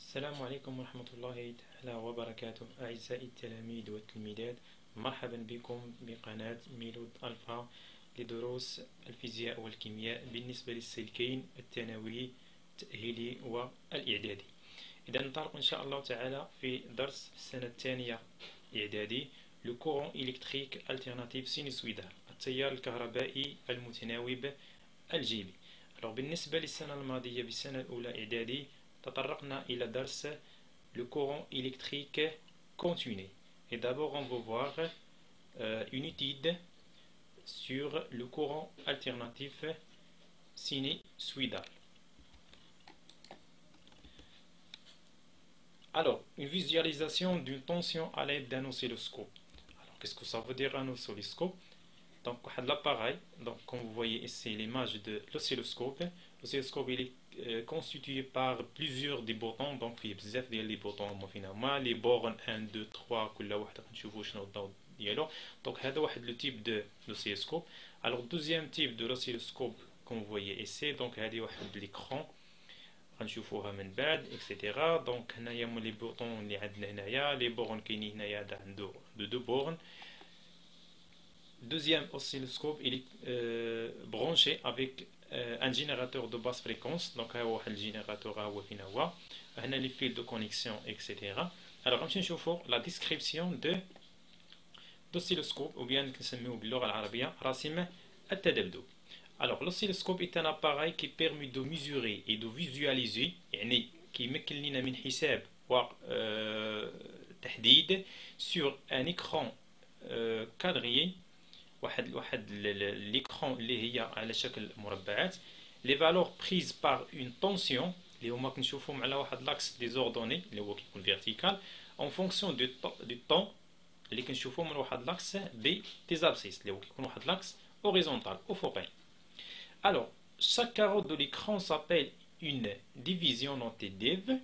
السلام عليكم ورحمة الله تعالى وبركاته. أعزائي التلاميذ والتلميذات، مرحبا بكم بقناة ميلود ألفا لدروس الفيزياء والكيمياء بالنسبة للسلكين الثانوي التأهيلي والإعدادي. إذا ننطلق إن شاء الله تعالى في درس السنة الثانية إعدادي لو كورون إلكتريك ألتيرناتيف سينوسويدال، التيار الكهربائي المتناوب الجيبي. بالنسبة للسنة الماضية بالسنة الأولى إعدادي تطرقنا إلى درس le courant électrique continu. Et d'abord, on va voir une étude sur le courant alternatif sinusoïdal. Alors, une visualisation d'une tension à l'aide d'un oscilloscope. Alors, qu'est-ce que ça veut dire un oscilloscope? Donc, l'appareil, donc comme vous voyez ici l'image de l'oscilloscope. L'oscilloscope il est constitué par plusieurs des boutons. Donc فيه بزاف ديال لي بوطون finalement les bornes 1 2 3 كل واحد غنشوفوا شنو الضوء ديالو. Donc هذا واحد le type de l'oscilloscope. Alors deuxième type de l'oscilloscope comme vous voyez ici, donc هذه واحد l'écran غنشوفوها من بعد etc. donc هنايا هما لي بوطون اللي عندنا هنايا لي بورن كاينين هنايا هذا عنده دو بورن. Deuxième oscilloscope, il est branché avec un générateur de basse fréquence. Donc, un générateur a les fils de connexion, etc. Alors, on va voir la description de l'oscilloscope, ou bien que c'est mieux باللغة العربية راسم التذبذب. Alors, l'oscilloscope est un appareil qui permet de mesurer et de visualiser, يعني كيمكن لنا من حساب وتحديد sur un écran quadrillé واحد l'écran اللي هي على شكل مربعات. les valeurs prises par une tension اللي هما كنشوفوهم على واحد لاكس ديزوردوني اللي هو كيكون فيرتيكال en fonction du temps اللي كنشوفوه من واحد لاكس دي abscisses اللي هو كيكون واحد لاكس horizontal افقي. alors chaque carreau de l'écran s'appelle une division notée div.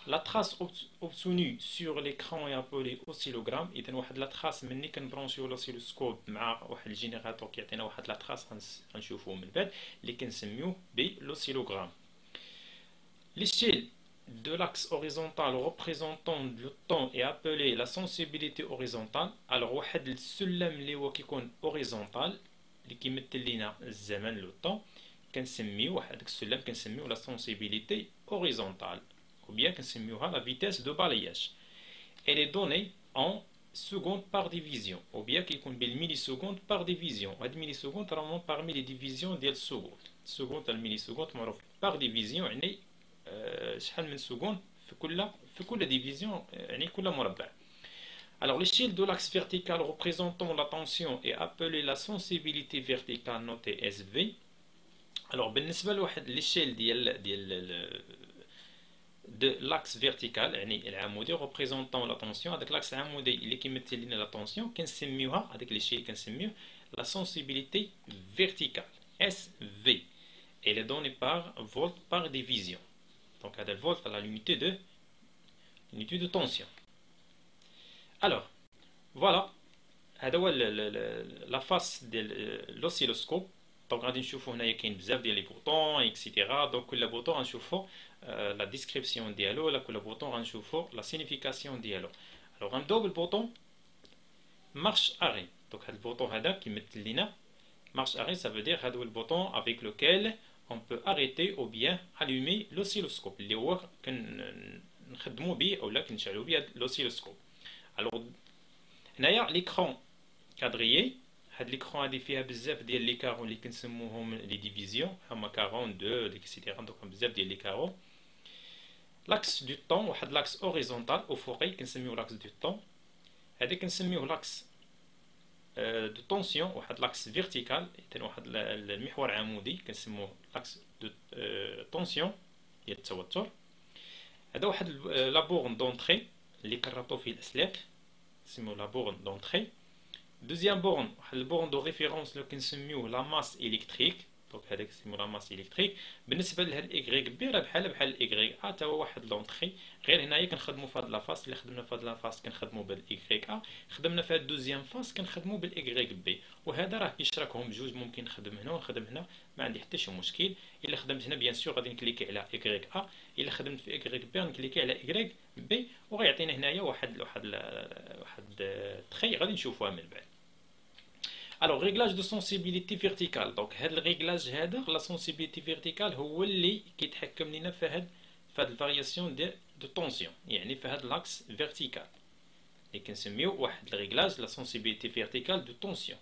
La trace obtenue sur l'écran est appelée oscillogramme. إذن واحد لا trace مني كنبرونشيو l'oscilloscope مع واحد الجينيراتور كيعطينا واحد لا trace غنشوفوه من بعد اللي كنسميوه بالoscillogramme. L'échelle de l'axe horizontal représentant le temps est appelée la sensibilité horizontale. alors واحد السلم اللي هو كيكون horizontal اللي كيمثل لنا الزمن لو طون كنسميوه واحد السلم كنسميوه la sensibilité horizontale ou bien la vitesse de balayage. Elle est donnée en secondes par division ou bien millisecondes par division. هاد millisecondes راهم parmi les divisions ديال السكوند. السكوند الميليسكوند معروف par division يعني شحال من سكوند في كل division يعني كل مربع. Alors l'échelle de l'axe vertical représentant la tension est appelée la sensibilité verticale notée SV. alors بالنسبة لواحد l'échelle ديال de l'axe vertical يعني العمودي représentant la tension. هذاك l'axe العمودي اللي كيمثل لنا la tension كنسميوها هذيك l'échelle كنسميوه la sensibilité verticale SV. elle est donnée par volt par division. donc هذا الفولت على l'unité de tension. alors voilà هذا هو la face ديال l'oscilloscope. donc غادي نشوفوا هنايا كاين بزاف ديال لي بوطون اكسيتيرا. دونك كل بوطون غنشوفوا لا ديسكريبسيون ديالو ولا كل بوطون غنشوفوا لا سينيفيكاسيون ديالو. الوغ غنبداو بالبوطون مارش اري. دونك هذا البوطون هذا كيمثل لينا مارش اري. ça veut dire هذا هو البوطون avec lequel on peut arrêter ou bien allumer l'oscilloscope اللي هو كنخدموا به اولا كنشعلوا به l'oscilloscope. الوغ هنايا ليكرون كادريي. هاد ليكرون هادي فيها بزاف ديال لي كارو اللي كنسموهم لي ديفيزيون هما 42 اكسيتيرا. دونك بزاف ديال لي كارو. لاكس دو طون واحد لاكس اوريزونتال افقي كنسميوه لاكس دو طون. هذا كنسميوه لاكس دو طونسيون واحد لاكس فيرتيكال حتى واحد المحور عمودي كنسموه لاكس دو طونسيون ديال التوتر. هذا واحد لا بورن دونطري اللي كنربطو فيه الاسلاك كنسميوه لا بورن دونطري. Deuxième borne, le borne de référence le كنسميوه la masse électrique. دونك هذاك اسمه لا ماس الكتريك. بالنسبه لهاد ايكغيك بي راه بحال الايكغيك ا تا هو واحد لونطري، غير هنايا كنخدموا في هاد لا فاس، اللي خدمنا في هاد لا فاس كنخدموا بالايكغيك ا، خدمنا في هاد دوزيام فاس كنخدموا بالايكغيك بي. وهذا راه كيشراكهم بجوج، ممكن نخدم هنا ونخدم هنا، ما عندي حتى شي مشكل. الا خدمت هنا بيان سور غادي نكليكي على ايكغيك ا، الا خدمت في ايكغيك بي غنكليكي على ايكغيك بي، وغيعطينا هنايا واحد تخي غادي نشوفوها من بعد. Alors, réglage de sensibilité verticale. Donc, هذا الريغلاج هذا لا sensibilité verticale هو اللي كيتحكم لنا في هاد الفارياسيون دو طونسيون، يعني في هاد لاكس فيرتيكال اللي كنسميو واحد الريغلاج لا sensibilité verticale دو طونسيون.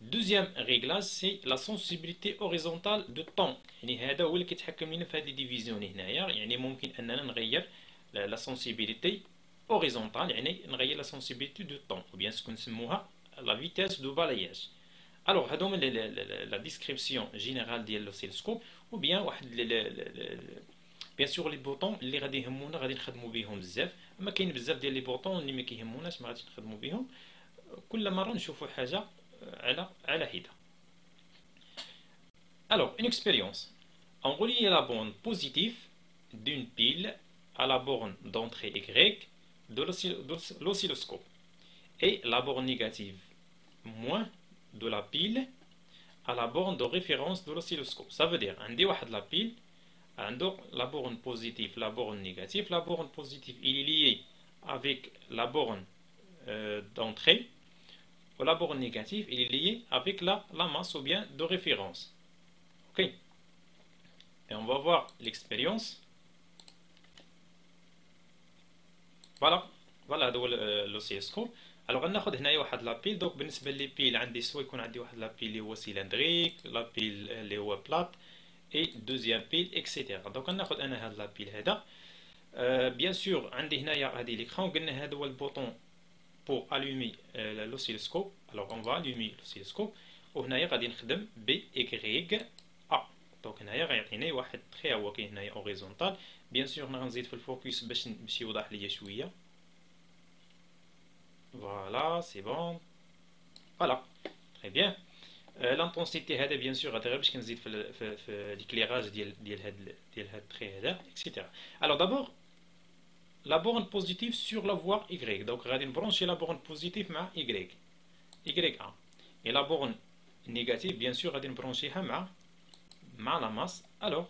دوزيام ريغلاج سي لا sensibilité horizontale دو طون، يعني هذا هو اللي كيتحكم لنا في هاد لي ديفيزيون هنايا. يعني ممكن اننا نغير لا sensibilité horizontale، يعني نغير لا sensibilité دو طون، ou bien سكون نسموها la vitesse de balayage. Alors, هذوما la description générale ديال l'oscilloscope، ou bien bien sûr les boutons اللي غادي يهمونا غادي نخدموا بهم بزاف، اما كاين بزاف ديال لي بوطون اللي ما كيهموناش ما غاديش نخدموا بهم، كل مره نشوفوا حاجه على حده. Alors, une expérience. On relie la borne positive d'une pile à la borne d'entrée Y de l'oscilloscope et la borne négative moins de la pile à la borne de référence de l'oscilloscope. Ça veut dire, عندي واحد la pile, عنده la borne positive, la borne négative. La borne positive il est lié avec la borne d'entrée, ou la borne négative il est lié avec la masse ou bien de référence. Ok. Et on va voir l'expérience. Voilà l'oscilloscope. الوغ غناخد هنايا واحد لابيل. دونك بالنسبه لي بيل عندي سوا يكون عندي واحد لابيل اللي هو سيلندريك، لابيل اللي هو بلات، اي دوزيام بيل اكسيتيرا. دونك غناخد انا هاد لابيل هذا. بيان سور عندي هنايا هادي ليكرون، قلنا هذا هو البوطون بور الومي لوسيلوسكوب. الوغ اون فا الومي لوسيلوسكوب، وهنايا غادي نخدم ب ايكغيك ا. دونك هنايا غيعطيني واحد تخي هو كاين هنايا اوريزونتال. بيان سور انا غنزيد في الفوكس باش يوضح ليا شويه. Voilà, c'est bon. Voilà, très bien. L'intensité هذا bien sûr غادي غير باش كنزيد في l'éclairage ديال هاد التخي هذا etc. Alors d'abord la borne positive sur la voie Y. Donc غادي نبرونشي la borne positive مع Y A. Et la borne négative bien sûr غادي نبرونشيها مع la masse. Alors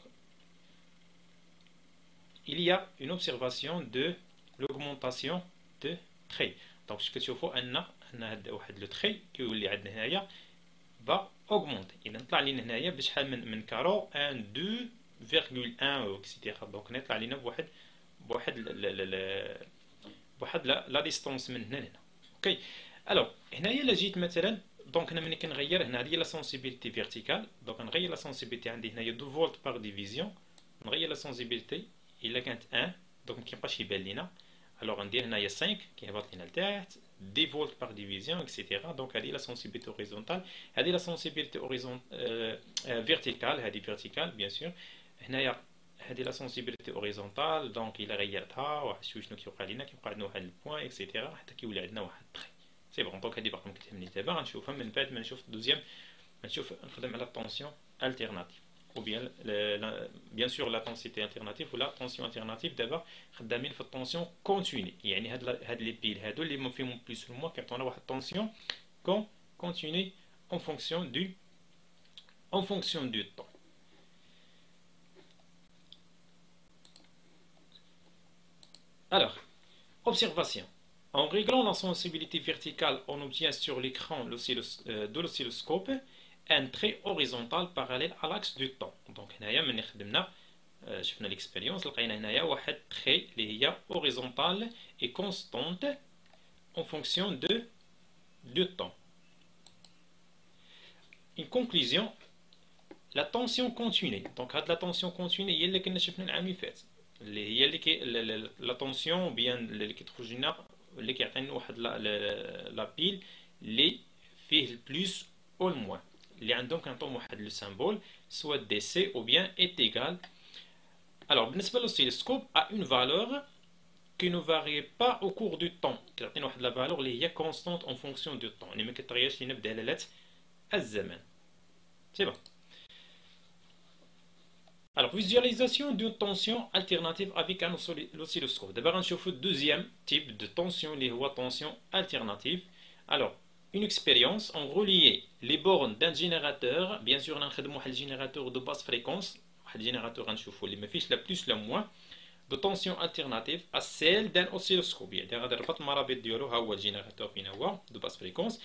il y a une observation de l'augmentation de trait. دونك كتشوفوا ان هذا واحد لو تخي كيولي عندنا هنايا با اوغمونتي. اذا طلع لينا هنايا بشحال من كارو 1 2.1 اكسيتيرا. دونك نطلع لينا بواحد لا ديستونس من هنا لهنا. اوكي. الوغ هنايا الا جيت مثلا، دونك انا ملي كنغير هنا هذه لا سونسيبيليتي فيرتيكال، دونك نغير لا سونسيبيليتي عندي هنايا 2 فولت بار ديفيزيون، نغير لا سونسيبيليتي الا كانت 1 دونك مكيبقاش يبان لينا. Alors on dit هنايا 5 كيهبط لينا لتحت 10 فولت بار ديفيزيون اكسيتيرا. دونك هذه لا سونسيبيليتي اوريزونتال، هذه لا سونسيبيليتي فيرتيكال، هذه فيرتيكال بيان سور. هنايا هذه لا سونسيبيليتي اوريزونتال، دونك الا غيرتها واحد شنو كيوقع لينا، كيوقع عندنا واحد البوان اكسيتيرا حتى كيولي عندنا واحد التخي. سي بون. دونك هذه باقا مكتهمني دابا، غنشوفها من بعد ما نشوف الدوزيام، نخدم على الطونسيون التيرناتيف ou bien sûr la densité alternative ou la tension alternative. d'abord خدامين في التونسيون كونتيني، يعني هاد لي بيل هادو اللي ما فيهم بليس ولا موان كيعطونا واحد التونسيون كونتيني en fonction du temps. Alors, observation. En réglant la sensibilité verticale, on obtient sur l'écran de l'oscilloscope un trait horizontal parallèle à l'axe du temps. Donc هنايا ملي خدمنا شفنا l'expérience لقينا هنايا واحد تخي اللي هي horizontal et constante en fonction du temps. Une conclusion, la tension continue. Donc هاد la tension continue هي اللي كنا شفنا العام اللي فات، اللي هي اللي لا طونسيون بيان اللي كتخرج لنا، اللي كيعطينا واحد لا بيل اللي فيه البلوس او الموان، اللي عندهم كنعطيهم واحد لو سامبول سوا دي سي او بيان est égal. Alors بالنسبه للoscilloscope a une valeur qui ne varie pas au cours du temps، كتعطينا واحد لا فالور اللي هي constante en fonction du temps، يعني ما كتغيرش لينا بدلالات الزمن. سي بون. Alors, visualisation d'une tension alternative avec un oscilloscope. D'abord, on cherche le deuxième type de tension, les tension alternative. Alors, une expérience, on reliait les bornes d'un générateur. Bien sûr, on a un générateur de basse fréquence. Un générateur, on cherche les fiches la plus, la moins, de tension alternative à celle d'un oscilloscope. C'est-à-dire, on a un marabit de générateur de basse fréquence.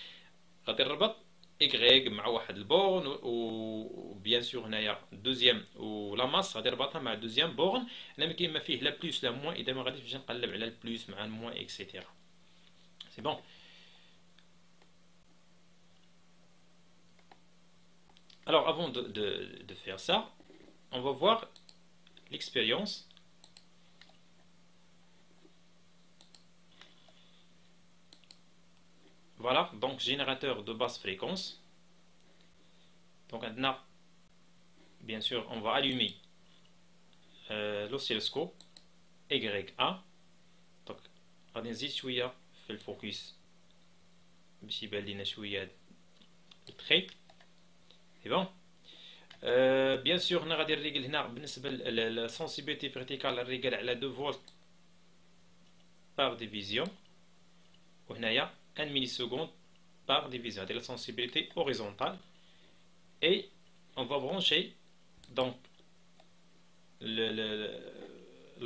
On a Y مع واحد البورن وبيان سور هنايا دوزيام ولا ماس غادي نربطها مع دوزيام بورن. هنا كاين ما فيه لا بلوس لا موان، اذا ما غاديش نمشي نقلب على البلوس مع الموان اكسيتيرا. سي بون. Alors avant de faire ça, on va voir l'expérience. Voilà, donc générateur de basse fréquence. Donc maintenant, bien sûr, on va allumer l'oscilloscope YA. Donc غادي نزيد شويه في الفوكس باش يبان لينا شويه التخي. سي بون. بيان سور هنا غادي نريقل هنا بالنسبه للسنسيبيليتي فيرتيكال نريقل على 2 فولت بار ديفيزيون، وهنايا 1 milliseconde par division de la sensibilité horizontale. Et on va brancher donc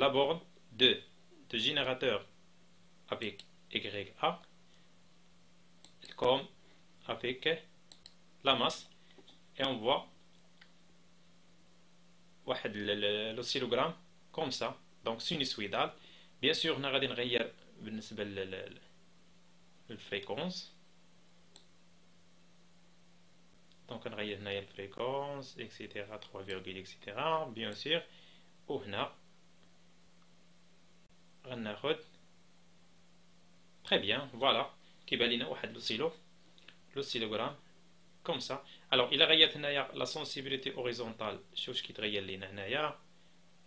la borne de générateur avec YA comme avec la masse, et on voit l'oscillogramme comme ça, donc sinusoïdal. Bien sûr, on va نغير بالنسبة الفريكونس. دونك نغير هنايا الفريكونس اكسيتيرا 3 اكسيتيرا بيان سور. وهنا غناخد تري بيان فوالا كيبان لينا واحد لوسيلوغرام كوم سا. الوغ الا غيرت هنايا لا سونسيبيليتي اوريزونتال شوف واش كيتغير لينا هنايا.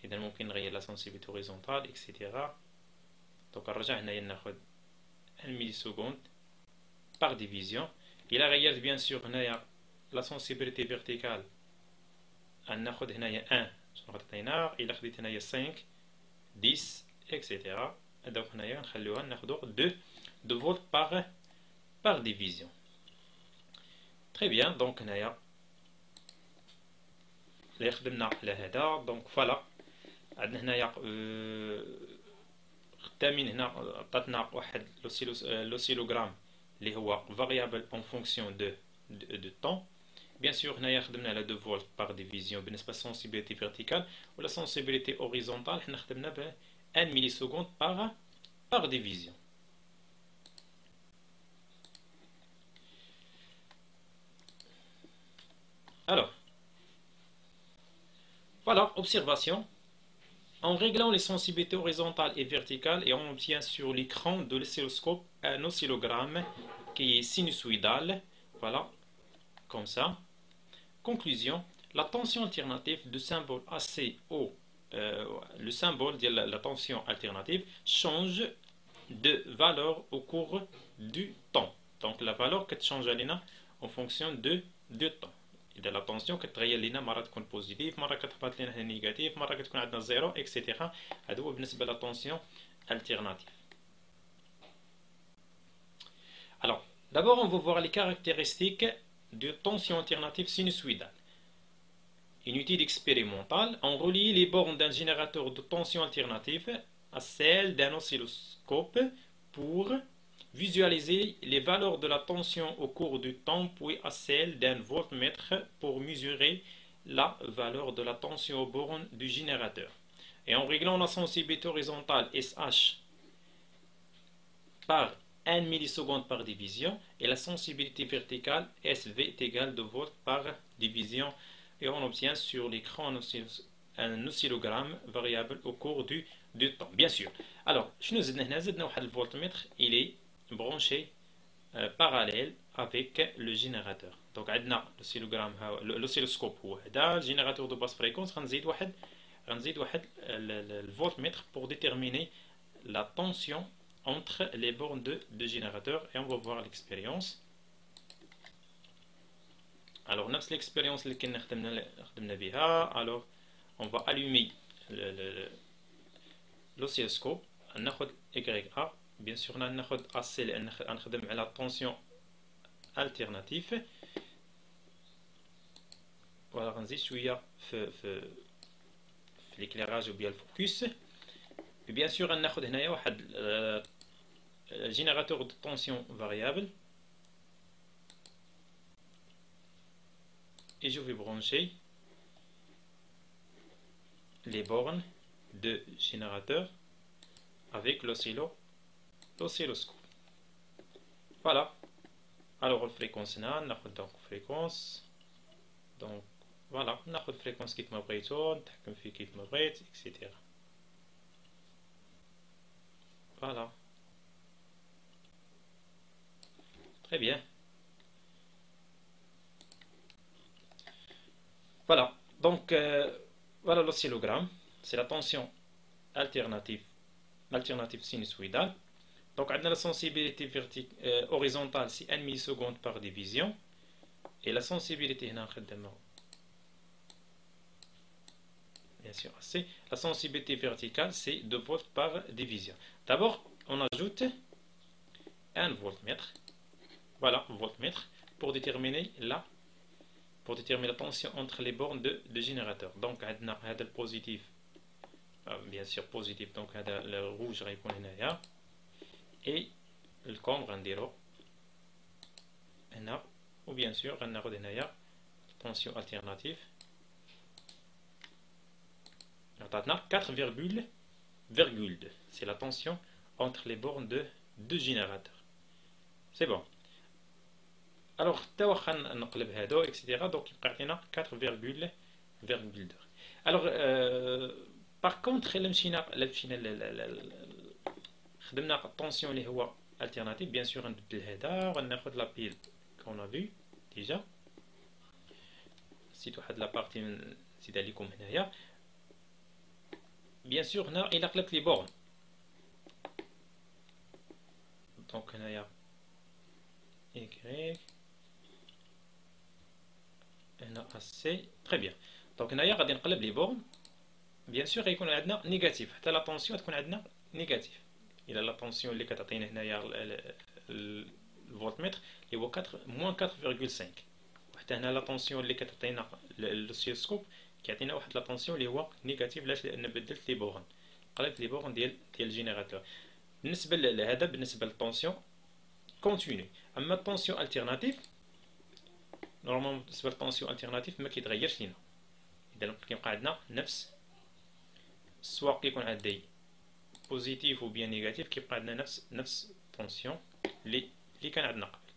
اذا ممكن نغير لا سونسيبيليتي اوريزونتال اكسيتيرا. دونك نرجع هنايا ناخد 1 milliseconde par division. Il a غيرت bien sûr هنايا la sensibilité verticale ناخد هنايا 1 شنو عطيناه، إلا خديت هنايا 5 10 etc. دونك هنايا نخليوها ناخدو 2 فولت par division. Très bien. دونك هنايا اللي خدمنا على هذا. دونك فوالا عندنا هنايا خدامين هنا عطاتنا واحد لوسيلوغرام اللي هو فاريابل اون فونكسيون دو طون. بيان سور هنايا خدمنا على 2 فولت بار ديفيزيون بالنسبه للسنسيبيليتي فيرتيكال، ولا سنسيبيليتي اوريزونتال حنا خدمنا ب 1 مليسكوند بار ديفيزيون. Alors voilà, observation. En réglant les sensibilités horizontales et verticales, et on obtient sur l'écran de l'oscilloscope un oscillogramme qui est sinusoïdal. Voilà, comme ça. Conclusion, la tension alternative de symbole assez haut, le symbole de la tension alternative change de valeur au cours du temps. Donc la valeur qui change en fonction du temps. إذا لا طونسيون كتغير لينا مرة تكون بوزيتيف، مرة كتهبط لينا هنا نيجاتيف، مرة كتكون عندنا زيرو اكسيتيرا. هذا هو بالنسبة لا طونسيون التيرناتيف. Alors, d'abord on va voir les caractéristiques de tension alternative sinusoïdale. Une étude expérimentale, on relie les bornes d'un générateur de tension alternative à celles d'un oscilloscope pour visualiser les valeurs de la tension au cours du temps, puis à celle d'un voltmètre pour mesurer la valeur de la tension aux bornes du générateur. Et en réglant la sensibilité horizontale SH par 1 milliseconde par division et la sensibilité verticale SV est égale 2 volts par division, et on obtient sur l'écran un oscillogramme variable au cours du temps. Bien sûr. Alors, شنو زدنا هنا؟ زدنا واحد الفولتمètre, il est branché parallèle avec le générateur. Donc عندنا l'oscilloscope هو هذا الجينيراتور دو باس فريكونس. غنزيد واحد الفولتمètre pour déterminer la tension entre les bornes de générateur, et on va voir l'expérience. Alors نفس l'expérience اللي كنا خدمنا بها. Alors on va allumer l'oscilloscope. ناخذ YA. bien sûr ناخذ AC لأن نخدم على tension alternatif. voilà غنزيد شوية في l'éclairage ou bien le focus. et bien sûr ناخذ هنايا واحد générateur de tension variable. et je vais brancher les bornes de générateur avec l'oscilloscope. voilà. alors الفريكونس هنا ناخذ donc fréquence. donc voilà ناخذ fréquence كيف ما بغيتو نتحكم فيه كيف ما بغيت etc. voilà. très bien. voilà donc voilà l'oscillogramme. c'est la tension alternative sinusoïdale. donc عندنا la sensibilité horizontale c'est 1 milliseconde par division. et la sensibilité هنا نخدمها bien sûr c'est la sensibilité verticale c'est 2 volts par division. d'abord on ajoute un voltmètre. voilà voltmètre pour déterminer la tension entre les bornes de générateur. donc عندنا هذا البوزيتيف bien sûr positif. donc هذا الروج غيكون هنايا et الكوم غنديرو هنا. و bien sûr غناخد هنايا tension alternative عطاتنا 4,2. c'est la tension entre les bornes de générateur. c'est bon. alors حتى واخا نقلب هادو etc. donc يبقى عطينا 4,2. alors par contre الا مشينا خدمنا الطونسيون اللي هو alternative. bien sûr غنبدل هذا وغناخد لا بيل qu'on a vu déjà. نسيت واحد لا بارتي نزيدها لكم هنايا. bien sûr هنا الا قلبت لي بورن دونك هنايا y هنا AC. très bien. دونك هنايا غادي نقلب لي بورن. bien sûr غيكون عندنا نيجاتيف حتى لا طونسيون تكون عندنا نيجاتيف. الى لا طونسيون اللي كتعطينا هنايا الفولتمتر اللي هو moins 4,5. وحتى هنا لا طونسيون اللي كتعطينا لوسيلوسكوب كيعطينا واحد لا طونسيون اللي هو نيجاتيف. علاش؟ لان بدلت لي بورن قلبت لي بورن ديال الجينيراتور. بالنسبه لهذا بالنسبه للطونسيون كونتينيو. اما الطونسيون التيرناتيف نورمالمون بالنسبه للطونسيون التيرناتيف ما كيتغيرش لينا. اذا كيبقى عندنا نفس سواء كيكون عندي بوزيتيف و بيان نيجاتيف كيبقى عندنا نفس طونسيون اللي كان عندنا قبل.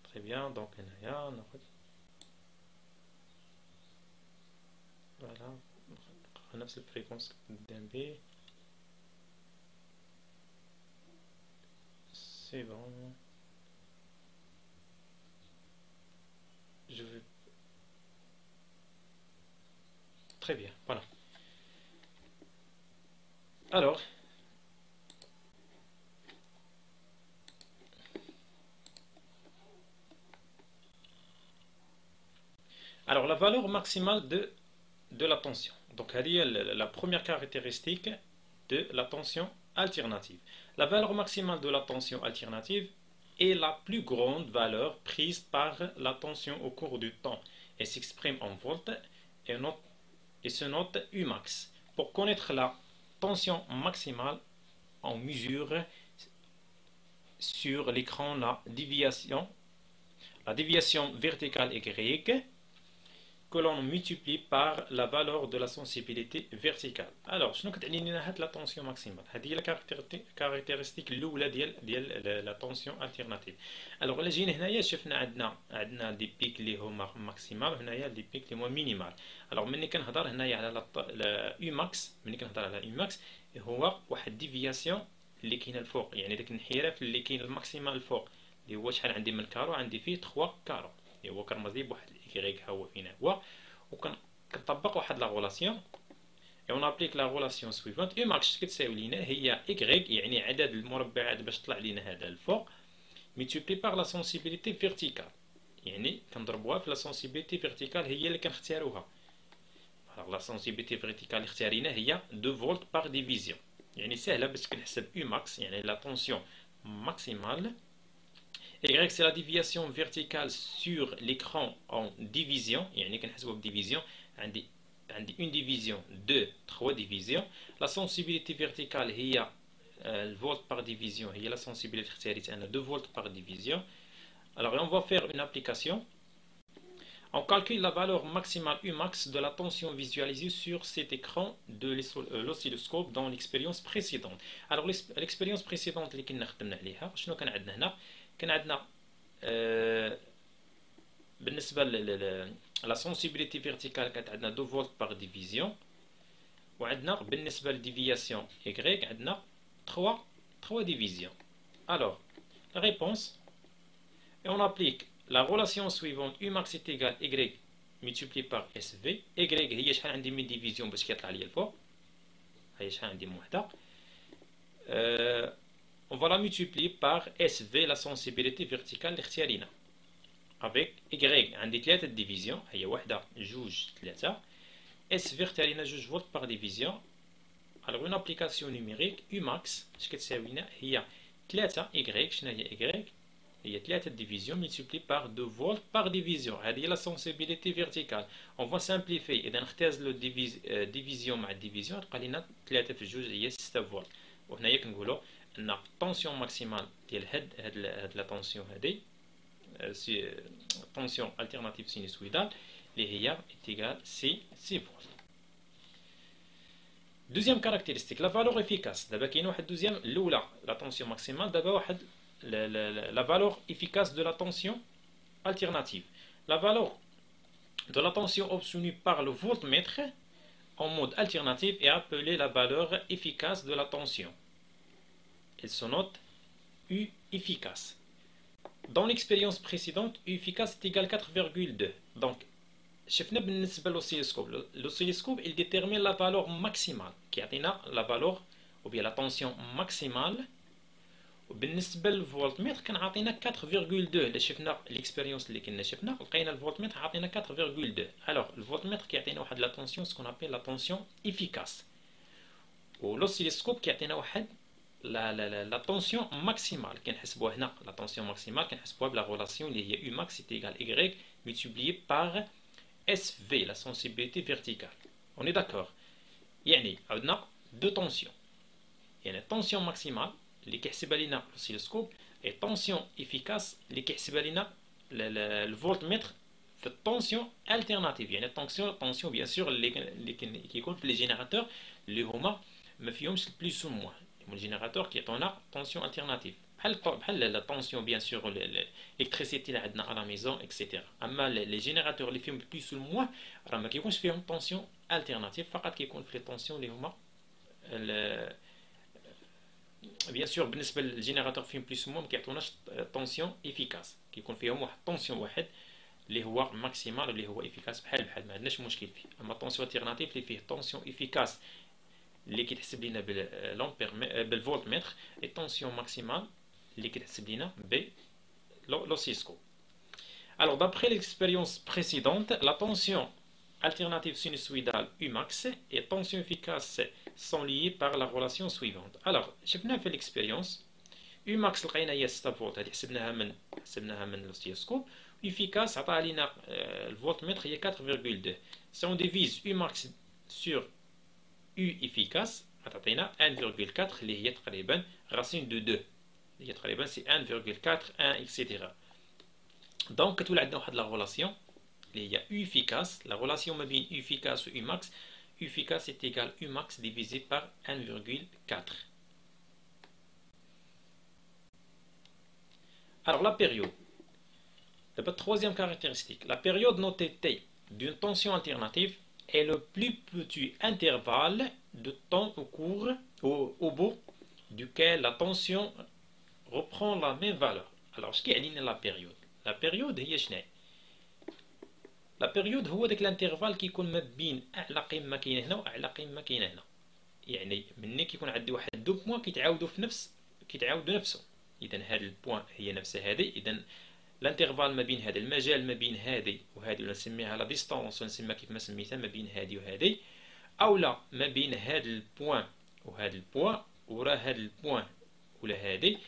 تري بيان. دونك هنايا ناخذ فوالا نفس الفريكونس قدام به. سي بون. je vais très bien. voilà. alors la valeur maximale de la tension. donc هذه la première caractéristique de la tension alternative. La valeur maximale de la tension alternative est la plus grande valeur prise par la tension au cours du temps et s'exprime en volts et se note Umax. Pour connaître la tension maximale, on mesure sur l'écran la déviation verticale Y que l'on multiplie par la valeur de la sensibilité verticale. alors شنو كتعني لنا هاد لا طونسيون ماكسيمال؟ هذه هي الكاركتيرستيك الاولى ديال لا طونسيون التيرناتيف. الوغ الا جينا هنايا شفنا عندنا دي بيك اللي هما ماكسيمال وهنايا دي بيك اللي هما مينيمال. الوغ ملي كنهضر هنايا على يو ماكس، ملي كنهضر على يو ماكس هو واحد ديفياسيون اللي كاينه الفوق، يعني داك الانحراف اللي كاين الماكسيمال الفوق اللي هو شحال عندي من كارو، عندي فيه 3 كارو اللي هو كنرمز بواحد الكيغيك ها هو فينا هو، وكنطبق واحد لا غولاسيون et on applique la relation suivante. U max كتساوي لينا هي y يعني عدد المربعات باش طلع لينا هذا الفوق multiplié par la sensibilité verticale، يعني كنضربوها في la sensibilité verticale هي اللي كنختاروها لا سونسيبيليتي فيرتيكال اللي اختارينا هي 2 فولت باغ ديفيزيون، يعني سهله باش كنحسب يو ماكس يعني لا طونسيون ماكسيمال. Y c'est la déviation verticale sur l'écran en division, يعني كنحسبوها بديفيزيون، عندي une division 2 3 divisions. La sensibilité verticale هي الفولت par division هي la sensibilité اللي اختاريت انا 2 volts par division. Alors on va faire une application. On calcule la valeur maximale Umax de la tension visualisée sur cet écran de l'oscilloscope dans l'expérience précédente. Alors l'expérience précédente اللي كنا خدمنا عليها شنو كان عندنا هنا؟ كان عندنا بالنسبة لا sensibilité verticale كانت عندنا 2 volts par division، وعندنا بالنسبة للديفياسيون Y عندنا 3 divisions. Alors la réponse, et on applique la relation suivante: Umax est égal Y multiplié par SV. Y هي شحال عندي من ديفيزيون باش كيطلع لي الفوق، هي شحال عندي من وحدة. On va la multiplier par SV la sensibilité verticale اللي اختارينا avec Y عندي 3 ديفيزيون، هي وحدة جوج 3. SV اختارينا 2 فولت par division. Alors une application numérique Umax اش كتساوينا هي 3 Y. شنو هي Y؟ هي 3 division multiplié par 2 volts par division. هذه هي la sensibilité verticale. On va simplifier. إذا نختاز لو division مع division تبقى لنا 3 في 2 هي 6 فولت. وهنايا كنقولوا أن الطونسيون ماكسيمال ديال هاد لا طونسيون هذه طونسيون التيرناتيف سينوسويدال اللي هي إيكال 6 فولت. دوزيام كاركتيرستيك لا فالور افيكاس. دابا كاين واحد دوزيام الاولى لا طونسيون ماكسيمال، دابا واحد la valeur efficace de la tension alternative. La valeur de la tension obtenue par le voltmètre en mode alternatif est appelée la valeur efficace de la tension. Elle se note U efficace. Dans l'expérience précédente, U efficace est égal à 4,2. Donc, شفنا بالنسبة للأوسيلوسكوب، l'oscilloscope il détermine la valeur maximale كيعطينا la valeur ou bien la tension maximale. وبالنسبه للفولتميتر كان عاطينا 4,2. الا شفنا ليكسبيريونس اللي كنا شفنا لقينا الفولتميتر عاطينا 4,2. الوغ الفولتميتر كيعطينا واحد لا طونسيون سكون ابيل لا طونسيون افيكاس، ولوسيلوسكوب كيعطينا واحد لا طونسيون ماكسيمال. كنحسبوها هنا لا طونسيون ماكسيمال كنحسبوها بلا غولاسيون اللي هي U max est égal Y multiplié par SV la sensibilité verticale. On est d'accord؟ يعني عندنا دو طونسيون، يعني طونسيون ماكسيمال اللي كيحسبها لينا الأوسيلوسكوب اي طونسيون افيكاس اللي كيحسبها لينا الفولتميتر في الطونسيون التيرناتيف. يعني طونسيون بيان سور اللي كيكون في لي جينيراتور اللي هما ما فيهمش البليس وموان. الجينيراتور كيعطونا طونسيون التيرناتيف بحال لا طونسيون بيان سور الالكتريسيتي اللي عندنا على ميزون اكسيتيرا. اما لي جينيراتور اللي فيهم البليس والموان راه ما كيكونش فيهم طونسيون التيرناتيف، فقط كيكون في لي طونسيون اللي هما بيان سور. بالنسبه للجينيراتور فيهم بليس موان ما كيعطوناش طونسيون افيكاس، كيكون فيهم واحد طونسيون واحد اللي هو ماكسيمال اللي هو افيكاس بحال ما عندناش مشكل فيه. اما الطونسيون التيرناتيف اللي فيه طونسيون افيكاس اللي كيتحسب لينا بالفولتميتر، الطونسيون ماكسيمال اللي كيتحسب لينا بالأوسيلوسكوب. Alors d'après l'expérience précédente, la tension alternative sinusoïdale Umax et tension efficace sont liées par la relation suivante. Alors شفنا في l'expérience Umax لقينا هي 6 فولت، هذه حسبناها من الأوسيلوسكوب. Efficace عطاها لينا الفولتميتر هي 4,2. Si on divise Umax sur U efficace غتعطينا 1,4 اللي هي تقريبا راسين دو 2 اللي هي تقريبا سي 1,4 1 اكسيتيرا. دونك كتولي عندنا واحد لا غولاسيون اللي هي U efficace. لا غولاسيون ما بين U efficace و Umax، U efficace est égal Umax divisé par 1,4. Alors la période, la troisième caractéristique, la période notée T d'une tension alternative est le plus petit intervalle de temps au bout duquel la tension reprend la même valeur. Alors ce qui est la période, la période هي شنو؟ لا بيريود هو داك الانترفال كيكون ما بين اعلى قمه كاينه هنا واعلى قمه كاينه هنا. يعني ملي كيكون عندي واحد دو بوين كيتعاودوا نفسهم. اذا هاد البوين هي نفسها هذه، اذا الانترفال ما بين هذا المجال ما بين هذه وهذه نسميها لا ديستونس ونسميها كيف ما سميتها ما بين هذه وهذه او لا ما بين هذا البوان وهذا البوان وراه هذا البوان ولا هذه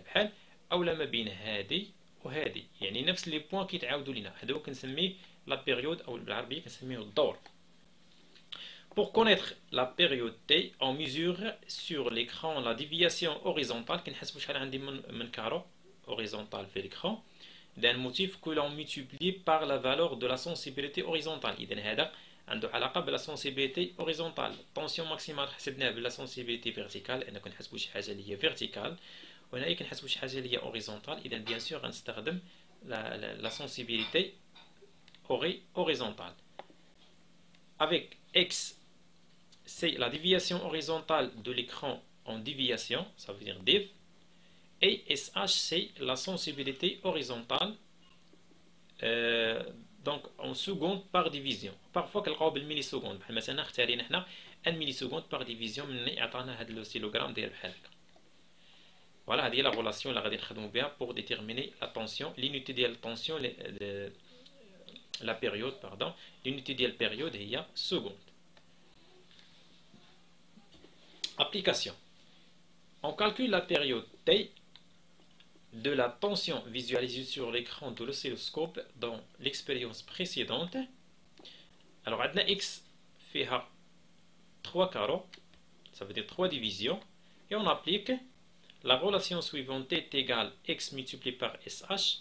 بحال او لا ما بين هذه وهذه يعني نفس لي بوان كيتعاودوا لينا هذا هو كنسميه لا بيريود او بالعربيه كنسميه الدور. Pour connaître la période T, on mesure sur l'écran la déviation horizontale كنحسبوا شحال عندي من كارو horizontal في l'écran d'un motif que l'on multiplie par la valeur de la sensibilité horizontale. إذن هذا عنده علاقة بلا sensibilité horizontale. Tension maximale حسبناها بلا sensibilité verticale لأن كنحسبوا شي حاجة اللي هي verticale وهنايا كنحسبوا شي حاجة اللي هي horizontale. إذن bien sûr غنستخدم la sensibilité horizontale. Avec X, c'est la déviation horizontale de l'écran en déviation, ça veut dire div. Et SH, c'est la sensibilité horizontale, donc en secondes par division. Parfois, كنلقاو بالمليسكوند بحال مثلا اختارينا حنا 1 مليسكوند par division ملي عطانا هذا السيلوغرام ديال بحال هكا. Voilà, هذه هي لا غولاسيون اللي غادي نخدموا بها pour déterminer la tension, l'unité ديال التونسيون la période, pardon, l'unité de la période est seconde. Application. On calcule la période T de la tension visualisée sur l'écran de l'oscilloscope dans l'expérience précédente. Alors, on a X fait 3 carreaux, ça veut dire 3 divisions, et on applique la relation suivante T est égale X multiplié par SH.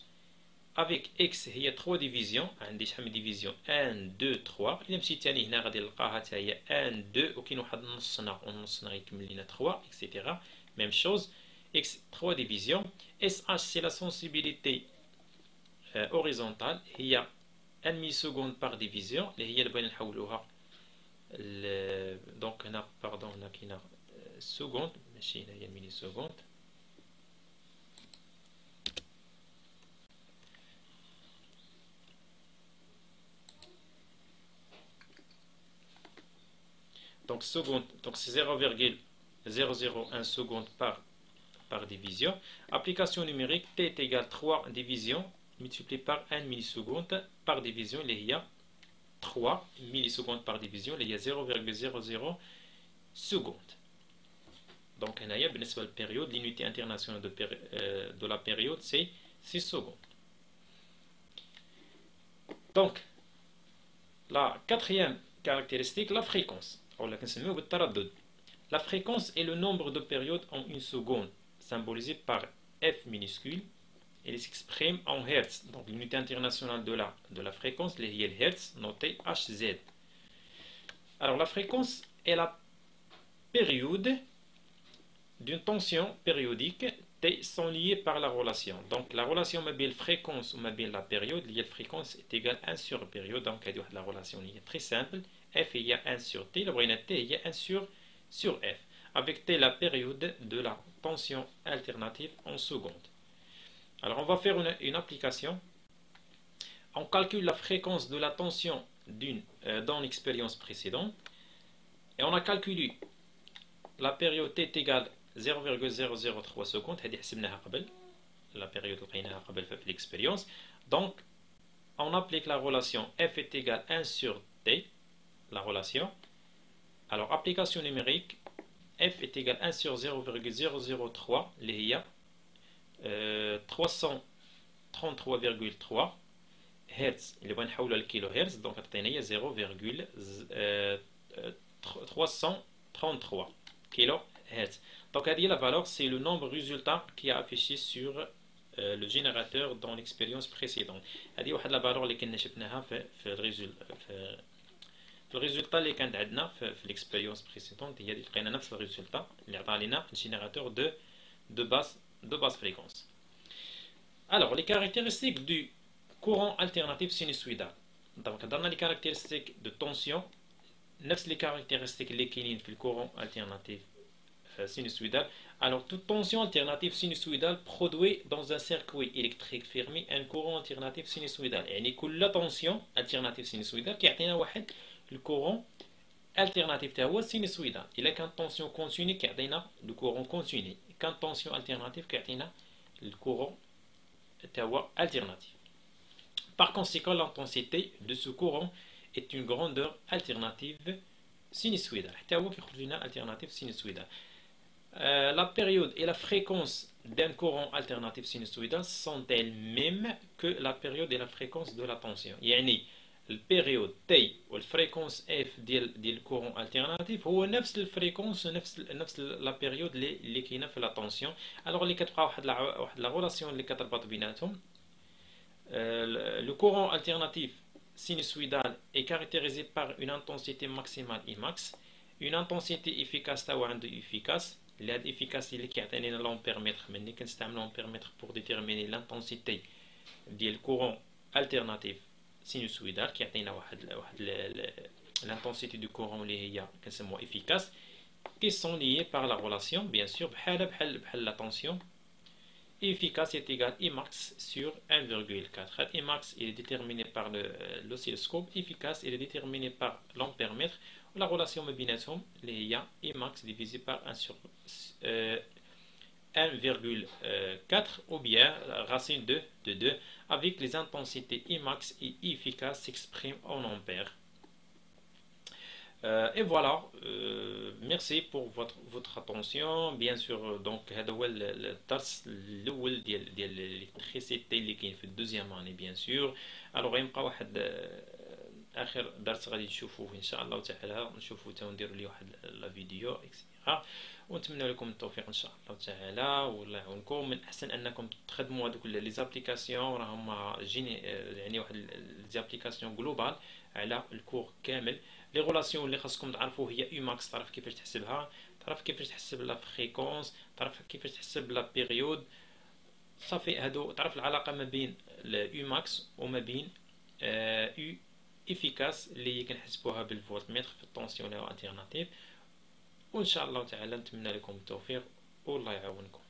Avec X هي 3 divisions عندي شحال من division 1 2 3 إلا مشيت ثاني هنا غادي نلقاها حتى هي 1 2 وكاين واحد نصنا ونصنا غيكمل لينا 3 etc. Même chose X 3 divisions SH c'est la sensibilité horizontale هي 1 milliseconde par division اللي هي اللي بغينا نحولوها دونك هنا باردون هنا كاينه سكوند ماشي هنا هي ميلي سكوند. Donc, seconde, donc c'est 0,001 seconde par division. Application numérique, T est égal à 3 divisions multiplié par 1 milliseconde par division. Il y a 3 millisecondes par division. Il y a 0,00 secondes. Donc, il y a une période, l'unité internationale de la période, c'est 6 secondes. Donc, la quatrième caractéristique, la fréquence. La fréquence est le nombre de périodes en une seconde, symbolisé par F minuscule, et il s'exprime en Hertz. Donc l'unité internationale de la fréquence, les Hertz, noté Hz. Alors la fréquence est la période d'une tension périodique T sont liées par la relation. Donc la relation mobile fréquence ou mobile la période, la fréquence est égale à 1 sur période. Donc il y a la relation très simple. F il y a 1 sur T, la moyenne T il y a 1 sur F. Avec T la période de la tension alternative en secondes. Alors on va faire une application. On calcule la fréquence de la tension dans l'expérience précédente. Et on a calculé la période T est égale 0,003 secondes. La période de l'expérience. Donc on applique la relation F est égale à 1 sur T. La relation. Alors, application numérique, F est égal à 1 sur 0,003, il y a 333,3 Hz. Il va nous le kilohertz, donc il y a 0,333 kHz. Donc, la valeur, c'est le nombre résultat qui est affiché sur le générateur dans l'expérience précédente. C'est la valeur qui est le résultat. Le résultat اللي كان عندنا في l'expérience précédente هي اللي لقينا نفس الريزولتا اللي عطى لنا الجينيراتور de basse fréquence. Alors les caractéristiques du courant alternatif sinusoïdal. Donc درنا les caractéristiques de tension نفس les caractéristiques اللي كاينين في الcourant alternatif sinusoïdal. Alors toute tension alternative sinusoïdale produit dans un circuit électrique fermé un courant alternatif sinusoïdal. يعني كل tension alternative sinusoïdale كيعطينا واحد الكورون alternatif تاع هو السينوسويدال. الا كان طونسيون كونتيني كيعطينا الكورون كونتيني، كان طونسيون alternative كيعطينا الكورون توا alternative. Par conséquent, l'intensité de ce courant est une grandeur alternative sinusoïdale. Alternative sinusoïdale. La période et la fréquence d'un courant alternatif sinusoïdal sont elles-mêmes que la période et la fréquence de la tension. يعني البيريود T والفريكونس F ديال الكورون التيرناتيف هو نفس الفريكونس نفس لا بيريود اللي كاينه في لا طونسيون. الوغ اللي كتبقى واحد لا غولاسيون اللي كتربط بيناتهم. Le courant alternatif sinusoïdal est caractérisé par une intensité maximale Imax, une intensité efficace تاع عنده efficace. L'efficace اللي كيعطينا l'ampèremètre ملي كنستعملو l'ampèremètre pour déterminer l'intensité ديال courant alternatif sinusoïdal كيعطينا واحد l'intensité du courant اللي هي كنسموها efficace, qui sont liés par la relation bien sûr بحال la tension. Efficace est égal Imax sur 1,4. Imax est déterminé par l'oscilloscope. Efficace est déterminé par l'ampèremètre. La relation ما بيناتهم اللي هي Imax divisé par 1 sur 1,4 ou bien racine de 2 avec les intensités Imax et efficace s'expriment en ampères. Et voilà, merci pour votre attention. Bien sûr, donc هذا هو الدرس الأول ديال الإلكتريسيتي اللي كاين في الدوزيام اني بيان سور. الوغ يبقى واحد آخر درس غادي نشوفوه إن شاء الله تعالى، نشوفو تا نديرو ليه واحد لا فيديو إكسيتيرا، ونتمنى لكم التوفيق إن شاء الله تعالى والله يعاونكم. من الأحسن أنكم تخدموا هذوك لي زابليكاسيون راهم جيني يعني واحد لي زابليكاسيون جلوبال على الكور كامل. لي غولاسيون اللي خاصكم تعرفوا هي ايماكس، تعرف كيفاش تحسبها، تعرف كيفاش تحسب لا فريكونس، تعرف كيفاش تحسب لا بيريود، صافي هادو تعرف العلاقه ما بين الايماكس وما بين او افيكاس اللي كنحسبوها بالفولتمتر في الطونسيون التيرناتيف. وان شاء الله تعالى نتمنى لكم التوفيق والله يعاونكم.